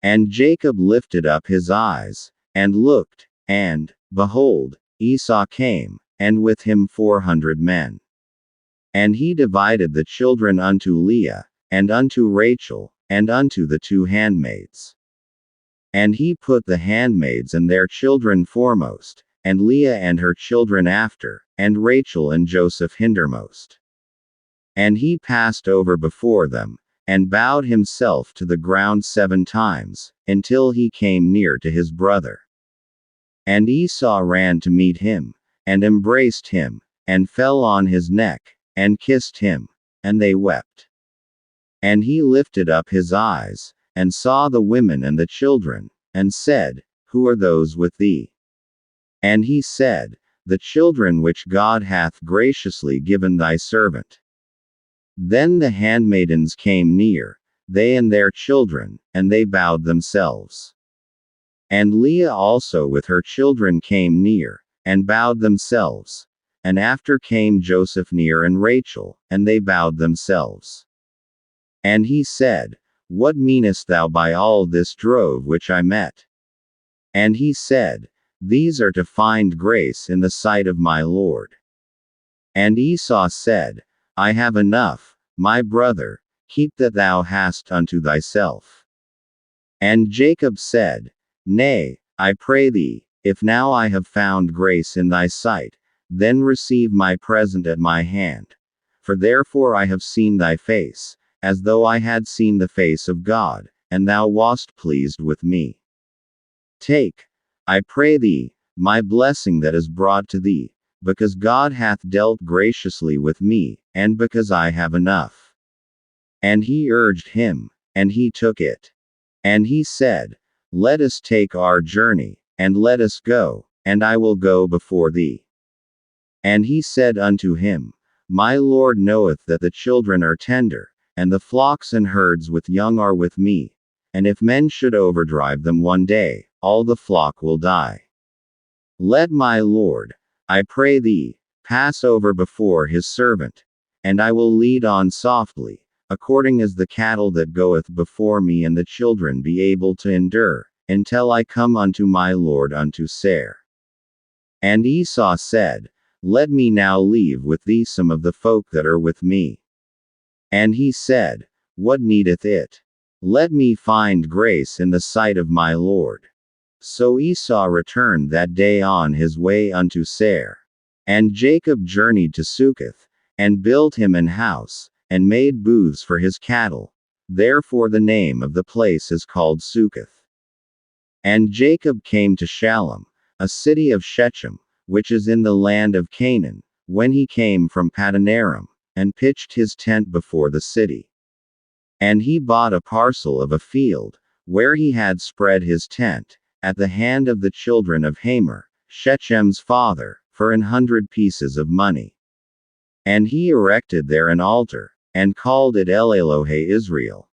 And Jacob lifted up his eyes, and looked, and, behold, Esau came, and with him 400 men. And he divided the children unto Leah, and unto Rachel, and unto the 2 handmaids. And he put the handmaids and their children foremost, and Leah and her children after, and Rachel and Joseph hindermost. And he passed over before them, and bowed himself to the ground 7 times, until he came near to his brother. And Esau ran to meet him, and embraced him, and fell on his neck, and kissed him, and they wept. And he lifted up his eyes, and saw the women and the children, and said, Who are those with thee? And he said, The children which God hath graciously given thy servant. Then the handmaidens came near, they and their children, and they bowed themselves. And Leah also with her children came near, and bowed themselves. And after came Joseph near and Rachel, and they bowed themselves. And he said, What meanest thou by all this drove which I met? And he said, These are to find grace in the sight of my Lord. And Esau said, I have enough, my brother, keep that thou hast unto thyself. And Jacob said, Nay, I pray thee, if now I have found grace in thy sight, then receive my present at my hand. For therefore I have seen thy face, as though I had seen the face of God, and thou wast pleased with me. Take, I pray thee, my blessing that is brought to thee, because God hath dealt graciously with me, and because I have enough. And he urged him, and he took it. And he said, Let us take our journey, and let us go, and I will go before thee. And he said unto him, My Lord knoweth that the children are tender, and the flocks and herds with young are with me, and if men should overdrive them one day, all the flock will die. Let my Lord, I pray thee, pass over before his servant, and I will lead on softly, according as the cattle that goeth before me and the children be able to endure, until I come unto my Lord unto Seir. And Esau said, Let me now leave with thee some of the folk that are with me. And he said, What needeth it? Let me find grace in the sight of my Lord. So Esau returned that day on his way unto Seir. And Jacob journeyed to Succoth, and built him an house, and made booths for his cattle. Therefore the name of the place is called Succoth. And Jacob came to Shalem, a city of Shechem, which is in the land of Canaan, when he came from Padanaram, and pitched his tent before the city. And he bought a parcel of a field, where he had spread his tent, at the hand of the children of Hamor, Shechem's father, for 100 pieces of money. And he erected there an altar, and called it El Elohe Israel.